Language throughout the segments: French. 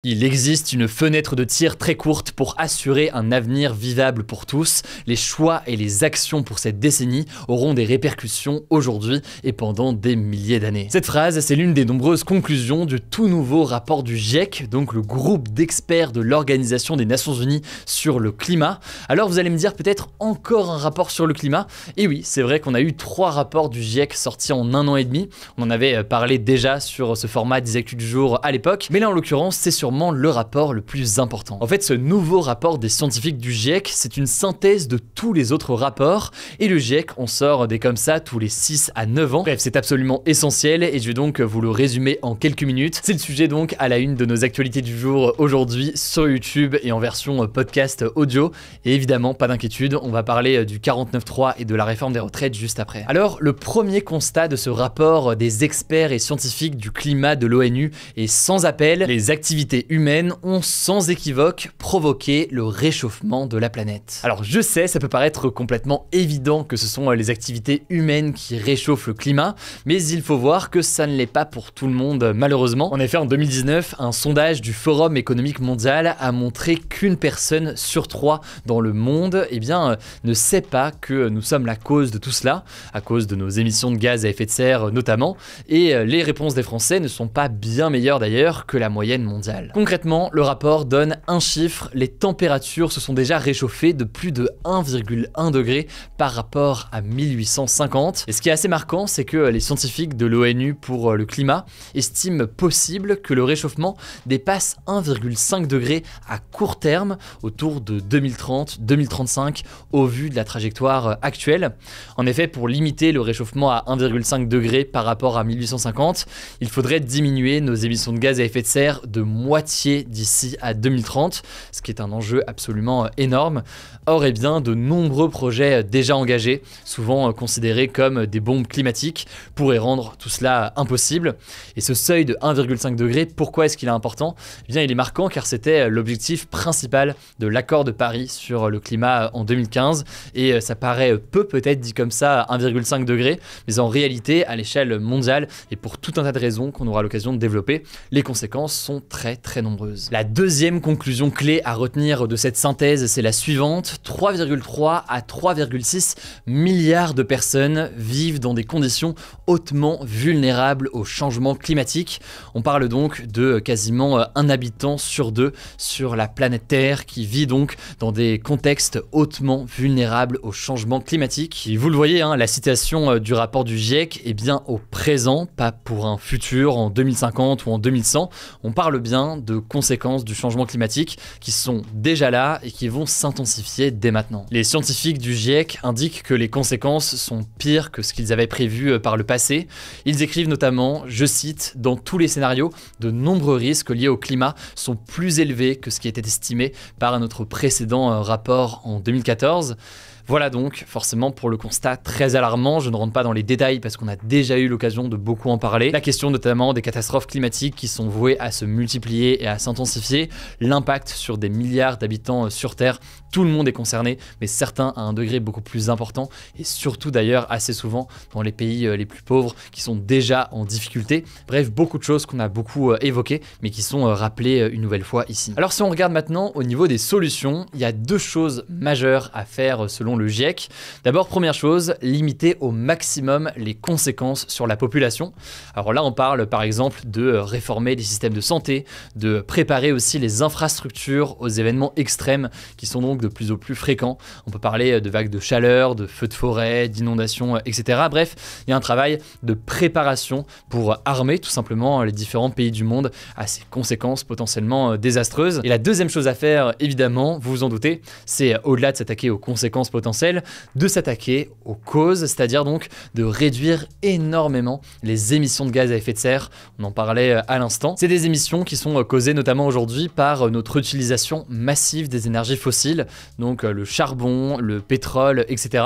Il existe une fenêtre de tir très courte pour assurer un avenir vivable pour tous. Les choix et les actions pour cette décennie auront des répercussions aujourd'hui et pendant des milliers d'années. Cette phrase, c'est l'une des nombreuses conclusions du tout nouveau rapport du GIEC, donc le groupe d'experts de l'Organisation des Nations Unies sur le climat. Alors vous allez me dire peut-être encore un rapport sur le climat. Et oui, c'est vrai qu'on a eu 3 rapports du GIEC sortis en 1 an et demi. On en avait parlé déjà sur ce format des actus du jour à l'époque. Mais là en l'occurrence, c'est sûrement le rapport le plus important. En fait, ce nouveau rapport des scientifiques du GIEC, c'est une synthèse de tous les autres rapports, et le GIEC en sort des comme ça tous les 6 à 9 ans. Bref, c'est absolument essentiel, et je vais donc vous le résumer en quelques minutes. C'est le sujet donc à la une de nos actualités du jour aujourd'hui sur YouTube et en version podcast audio, et évidemment, pas d'inquiétude, on va parler du 49.3 et de la réforme des retraites juste après. Alors, le premier constat de ce rapport des experts et scientifiques du climat de l'ONU est sans appel: les activités humaines ont sans équivoque provoqué le réchauffement de la planète. Alors je sais, ça peut paraître complètement évident que ce sont les activités humaines qui réchauffent le climat, mais il faut voir que ça ne l'est pas pour tout le monde malheureusement. En effet, en 2019, un sondage du Forum économique mondial a montré qu'une personne sur 3 dans le monde ne sait pas que nous sommes la cause de tout cela, à cause de nos émissions de gaz à effet de serre notamment, et les réponses des Français ne sont pas bien meilleures d'ailleurs que la moyenne mondiale. Concrètement, le rapport donne un chiffre: les températures se sont déjà réchauffées de plus de 1,1 degré par rapport à 1850. Et ce qui est assez marquant, c'est que les scientifiques de l'ONU pour le climat estiment possible que le réchauffement dépasse 1,5 degré à court terme, autour de 2030-2035, au vu de la trajectoire actuelle. En effet, pour limiter le réchauffement à 1,5 degré par rapport à 1850, il faudrait diminuer nos émissions de gaz à effet de serre de moitié d'ici à 2030, ce qui est un enjeu absolument énorme. Or, de nombreux projets déjà engagés, souvent considérés comme des bombes climatiques, pourraient rendre tout cela impossible. Et ce seuil de 1,5 degré, pourquoi est-ce qu'il est important ? Il est marquant car c'était l'objectif principal de l'accord de Paris sur le climat en 2015, et ça paraît peu peut-être dit comme ça, 1,5 degré, mais en réalité, à l'échelle mondiale, et pour tout un tas de raisons qu'on aura l'occasion de développer, les conséquences sont très nombreuses. La deuxième conclusion clé à retenir de cette synthèse, c'est la suivante: 3,3 à 3,6 milliards de personnes vivent dans des conditions hautement vulnérables au changement climatique. On parle donc de quasiment un habitant sur 2 sur la planète Terre qui vit donc dans des contextes hautement vulnérables au changement climatique. Et vous le voyez, la citation du rapport du GIEC est bien au présent, pas pour un futur en 2050 ou en 2100. On parle bien de conséquences du changement climatique qui sont déjà là et qui vont s'intensifier dès maintenant. Les scientifiques du GIEC indiquent que les conséquences sont pires que ce qu'ils avaient prévu par le passé. Ils écrivent notamment, je cite: dans tous les scénarios, de nombreux risques liés au climat sont plus élevés que ce qui était estimé par notre précédent rapport en 2014. Voilà donc forcément pour le constat très alarmant. Je ne rentre pas dans les détails parce qu'on a déjà eu l'occasion de beaucoup en parler. La question notamment des catastrophes climatiques qui sont vouées à se multiplier et à s'intensifier, l'impact sur des milliards d'habitants sur Terre. Tout le monde est concerné, mais certains à un degré beaucoup plus important, et surtout d'ailleurs assez souvent dans les pays les plus pauvres qui sont déjà en difficulté. Bref, beaucoup de choses qu'on a beaucoup évoquées, mais qui sont rappelées une nouvelle fois ici. Alors si on regarde maintenant au niveau des solutions, il y a 2 choses majeures à faire selon le GIEC. D'abord, première chose, limiter au maximum les conséquences sur la population. Alors là, on parle par exemple de réformer les systèmes de santé, de préparer aussi les infrastructures aux événements extrêmes qui sont donc de plus en plus fréquents. On peut parler de vagues de chaleur, de feux de forêt, d'inondations, etc. Bref, il y a un travail de préparation pour armer tout simplement les différents pays du monde à ces conséquences potentiellement désastreuses. Et la deuxième chose à faire, évidemment, vous vous en doutez, c'est au-delà de s'attaquer aux conséquences potentielles, de s'attaquer aux causes, c'est-à-dire donc de réduire énormément les émissions de gaz à effet de serre. On en parlait à l'instant. C'est des émissions qui sont causées notamment aujourd'hui par notre utilisation massive des énergies fossiles, donc le charbon, le pétrole, etc.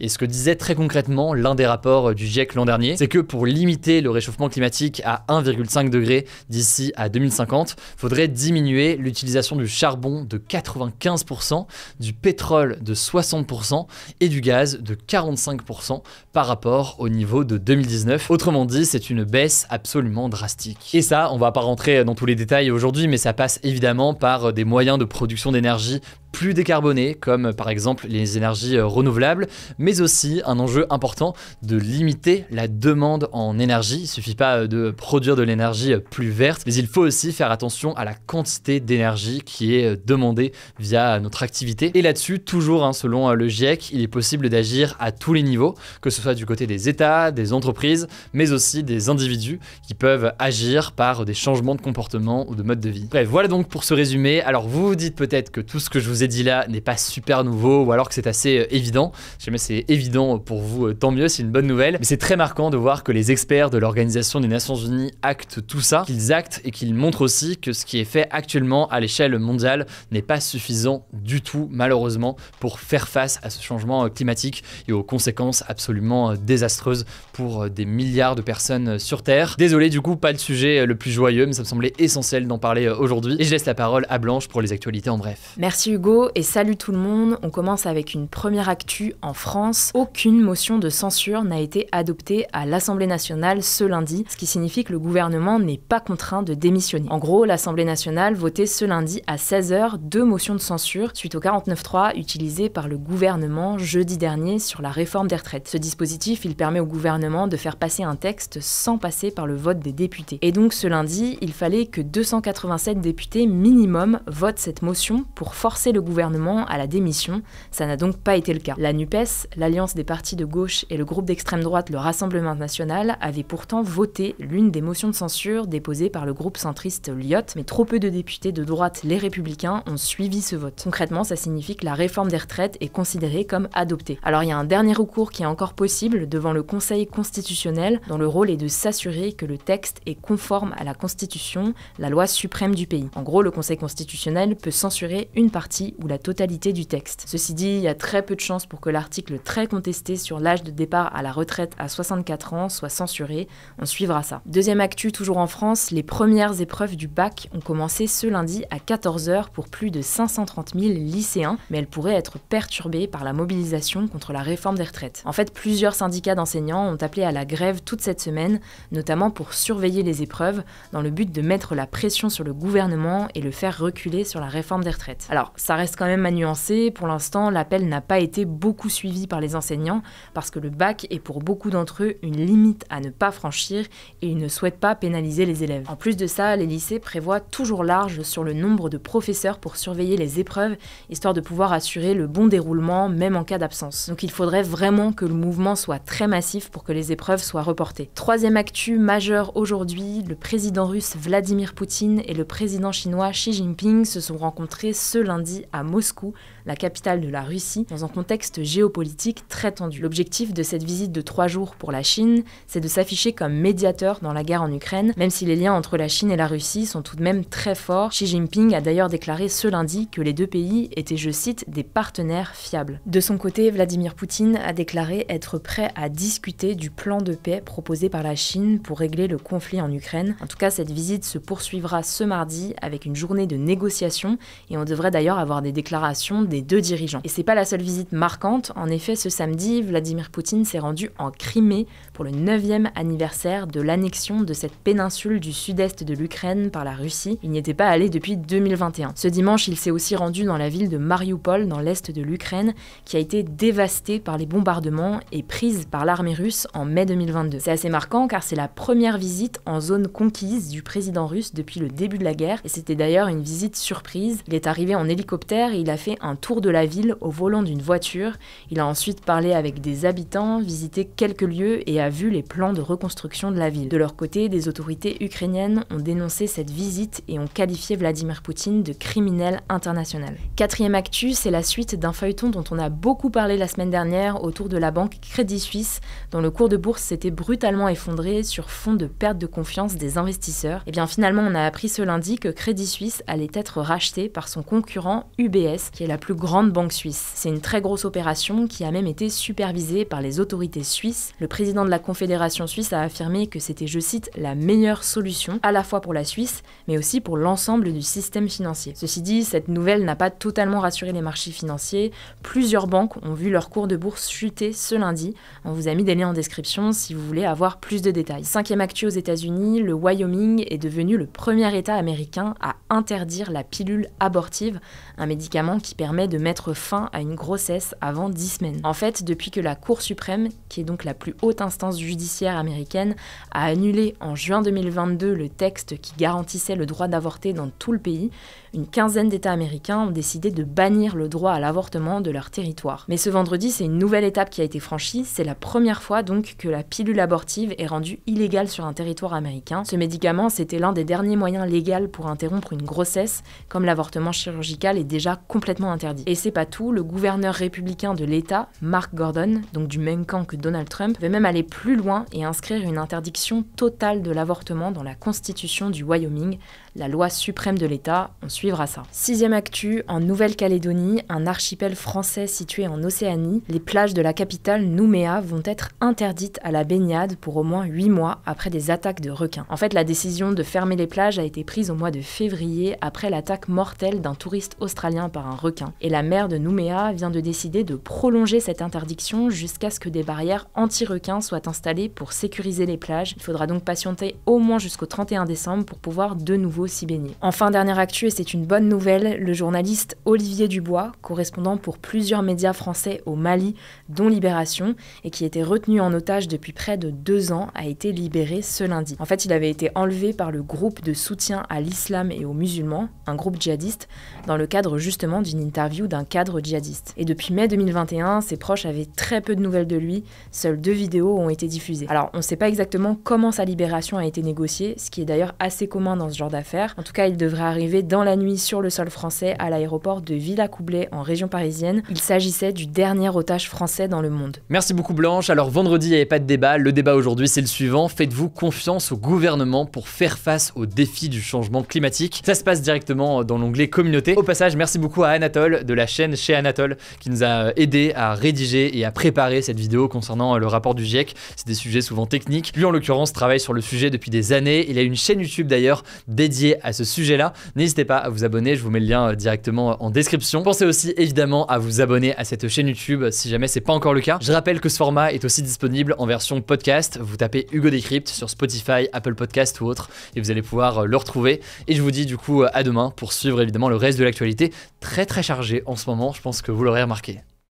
Et ce que disait très concrètement l'un des rapports du GIEC l'an dernier, c'est que pour limiter le réchauffement climatique à 1,5 degré d'ici à 2050, il faudrait diminuer l'utilisation du charbon de 95%, du pétrole de 60%, 30% et du gaz de 45% par rapport au niveau de 2019. Autrement dit, c'est une baisse absolument drastique. Et ça, on va pas rentrer dans tous les détails aujourd'hui, mais ça passe évidemment par des moyens de production d'énergie plus décarbonés, comme par exemple les énergies renouvelables, mais aussi un enjeu important de limiter la demande en énergie. Il suffit pas de produire de l'énergie plus verte, mais il faut aussi faire attention à la quantité d'énergie qui est demandée via notre activité. Et là-dessus, toujours selon le GIEC, il est possible d'agir à tous les niveaux, que ce soit du côté des États, des entreprises, mais aussi des individus qui peuvent agir par des changements de comportement ou de mode de vie. Bref, voilà donc pour ce résumé. Alors vous vous dites peut-être que tout ce que je vous ai dit là n'est pas super nouveau, ou alors que c'est assez évident. Si jamais c'est évident pour vous, tant mieux, c'est une bonne nouvelle. Mais c'est très marquant de voir que les experts de l'Organisation des Nations Unies actent tout ça, qu'ils actent et qu'ils montrent aussi que ce qui est fait actuellement à l'échelle mondiale n'est pas suffisant du tout, malheureusement, pour faire face à ce changement climatique et aux conséquences absolument désastreuses pour des milliards de personnes sur Terre. Désolé, du coup, pas le sujet le plus joyeux, mais ça me semblait essentiel d'en parler aujourd'hui. Et je laisse la parole à Blanche pour les actualités en bref. Merci Hugo et salut tout le monde. On commence avec une première actu en France. Aucune motion de censure n'a été adoptée à l'Assemblée nationale ce lundi, ce qui signifie que le gouvernement n'est pas contraint de démissionner. En gros, l'Assemblée nationale votait ce lundi à 16h 2 motions de censure suite au 49.3 utilisé par le gouvernement jeudi dernier sur la réforme des retraites. Ce dispositif, il permet au gouvernement de faire passer un texte sans passer par le vote des députés. Et donc ce lundi, il fallait que 287 députés minimum votent cette motion pour forcer le gouvernement à la démission. Ça n'a donc pas été le cas. La NUPES, l'alliance des partis de gauche et le groupe d'extrême droite, le Rassemblement national, avaient pourtant voté l'une des motions de censure déposées par le groupe centriste LIOT, mais trop peu de députés de droite, les Républicains, ont suivi ce vote. Concrètement, ça signifie que la réforme des retraites est considérée comme adoptée. Alors il y a un dernier recours qui est encore possible devant le Conseil constitutionnel, dont le rôle est de s'assurer que le texte est conforme à la Constitution, la loi suprême du pays. En gros, le Conseil constitutionnel peut censurer une partie ou la totalité du texte. Ceci dit, il y a très peu de chances pour que l'article très contesté sur l'âge de départ à la retraite à 64 ans soit censuré. On suivra ça. Deuxième actu, toujours en France, les premières épreuves du bac ont commencé ce lundi à 14h pour plus de 530 000 lycéens, mais elles pourraient être perturbées par la mobilisation contre la réforme des retraites. En fait, plusieurs syndicats d'enseignants ont appelé à la grève toute cette semaine, notamment pour surveiller les épreuves, dans le but de mettre la pression sur le gouvernement et le faire reculer sur la réforme des retraites. Alors, ça reste quand même à nuancer. Pour l'instant, l'appel n'a pas été beaucoup suivi par les enseignants, parce que le bac est pour beaucoup d'entre eux une limite à ne pas franchir et ils ne souhaitent pas pénaliser les élèves. En plus de ça, les lycées prévoient toujours large sur le nombre de professeurs pour surveiller les épreuves, histoire de pouvoir assurer le bon déroulement, même en cas d'absence. Donc il faudrait vraiment que le mouvement soit très massif pour que les épreuves soient reportées. Troisième actu majeure aujourd'hui, le président russe Vladimir Poutine et le président chinois Xi Jinping se sont rencontrés ce lundi à Moscou, la capitale de la Russie, dans un contexte géopolitique très tendu. L'objectif de cette visite de 3 jours pour la Chine, c'est de s'afficher comme médiateur dans la guerre en Ukraine, même si les liens entre la Chine et la Russie sont tout de même très forts. Xi Jinping a d'ailleurs déclaré ce lundi que les deux pays étaient, je cite, des partenaires fiables. De son côté, Vladimir Poutine a déclaré être prêt à discuter du plan de paix proposé par la Chine pour régler le conflit en Ukraine. En tout cas, cette visite se poursuivra ce mardi avec une journée de négociations et on devrait d'ailleurs avoir des déclarations des deux dirigeants. Et c'est pas la seule visite marquante. En effet, ce samedi, Vladimir Poutine s'est rendu en Crimée pour le 9e anniversaire de l'annexion de cette péninsule du sud-est de l'Ukraine par la Russie. Il n'y était pas allé depuis 2021. Ce dimanche, il s'est aussi rendu dans la ville de Mariupol, dans l'est de l'Ukraine, qui a été dévastée par les bombardements et prise par l'armée russe en mai 2022. C'est assez marquant car c'est la première visite en zone conquise du président russe depuis le début de la guerre et c'était d'ailleurs une visite surprise. Il est arrivé en hélicoptère et il a fait un tour de la ville au volant d'une voiture. Il a ensuite parlé avec des habitants, visité quelques lieux et a vu les plans de reconstruction de la ville. De leur côté, des autorités ukrainiennes ont dénoncé cette visite et ont qualifié Vladimir Poutine de criminel international. Quatrième actu, c'est la suite d'un feuilleton dont on a beaucoup parlé la semaine dernière autour de la banque Crédit Suisse, dont le cours de bourse s'était brutalement effondré sur fond de perte de confiance des investisseurs. Et bien finalement, on a appris ce lundi que Crédit Suisse allait être racheté par son concurrent UBS, qui est la plus grande banque suisse. C'est une très grosse opération qui a même été supervisée par les autorités suisses. Le président de la Confédération suisse a affirmé que c'était, je cite, la meilleure solution, à la fois pour la Suisse, mais aussi pour l'ensemble du système financier. Ceci dit, cette nouvelle n'a pas totalement rassuré les marchés financiers. Plusieurs banques ont vu leur cours de bourse chuter ce lundi. On vous a mis des liens en description si vous voulez avoir plus de détails. Cinquième actu aux États-Unis, le Wyoming est devenu le premier État américain à interdire la pilule abortive, un médicament qui permet de mettre fin à une grossesse avant 10 semaines. En fait, depuis que la Cour suprême, qui est donc la plus haute instance judiciaire américaine, a annulé en juin 2022 le texte qui garantissait le droit d'avorter dans tout le pays, une quinzaine d'États américains ont décidé de bannir le droit à l'avortement de leur territoire. Mais ce vendredi, c'est une nouvelle étape qui a été franchie. C'est la première fois donc que la pilule abortive est rendue illégale sur un territoire américain. Ce médicament, c'était l'un des derniers moyens légaux pour interrompre une grossesse, comme l'avortement chirurgical est déjà complètement interdit. Et c'est pas tout, le gouverneur républicain de l'État, Mark Gordon, donc du même camp que Donald Trump, veut même aller plus loin et inscrire une interdiction totale de l'avortement dans la constitution du Wyoming, la loi suprême de l'État. On suivra ça. Sixième actu, en Nouvelle-Calédonie, un archipel français situé en Océanie, les plages de la capitale Nouméa vont être interdites à la baignade pour au moins 8 mois après des attaques de requins. En fait, la décision de fermer les plages a été prise au mois de février après l'attaque mortelle d'un touriste australien par un requin. Et la maire de Nouméa vient de décider de prolonger cette interdiction jusqu'à ce que des barrières anti-requins soient installées pour sécuriser les plages. Il faudra donc patienter au moins jusqu'au 31 décembre pour pouvoir de nouveau s'y baigner. Enfin, dernière actu, et c'est une bonne nouvelle, le journaliste Olivier Dubois, correspondant pour plusieurs médias français au Mali, dont Libération, et qui était retenu en otage depuis près de 2 ans, a été libéré ce lundi. En fait, il avait été enlevé par le groupe de soutien à l'islam et aux musulmans, un groupe djihadiste, dans le cadre justement d'une interview d'un cadre djihadiste. Et depuis mai 2021, ses proches avaient très peu de nouvelles de lui, seules 2 vidéos ont été diffusées. Alors, on ne sait pas exactement comment sa libération a été négociée, ce qui est d'ailleurs assez commun dans ce genre d'affaires. En tout cas, il devrait arriver dans la nuit sur le sol français à l'aéroport de Villacoublay en région parisienne. Il s'agissait du dernier otage français dans le monde. Merci beaucoup Blanche. Alors vendredi, il n'y avait pas de débat. Le débat aujourd'hui, c'est le suivant. Faites-vous confiance au gouvernement pour faire face aux défis du changement climatique? Ça se passe directement dans l'onglet communauté. Au passage, merci beaucoup à Anatole de la chaîne Chez Anatole qui nous a aidé à rédiger et à préparer cette vidéo concernant le rapport du GIEC. C'est des sujets souvent techniques. Lui, en l'occurrence, travaille sur le sujet depuis des années. Il a une chaîne YouTube d'ailleurs dédiée à ce sujet-là. N'hésitez pas à vous abonner, je vous mets le lien directement en description. Pensez aussi évidemment à vous abonner à cette chaîne YouTube si jamais c'est pas encore le cas. Je rappelle que ce format est aussi disponible en version podcast. Vous tapez Hugo Décrypte sur Spotify, Apple Podcast ou autre et vous allez pouvoir le retrouver. Et je vous dis du coup à demain pour suivre évidemment le reste de l'actualité très chargée en ce moment, je pense que vous l'aurez remarqué.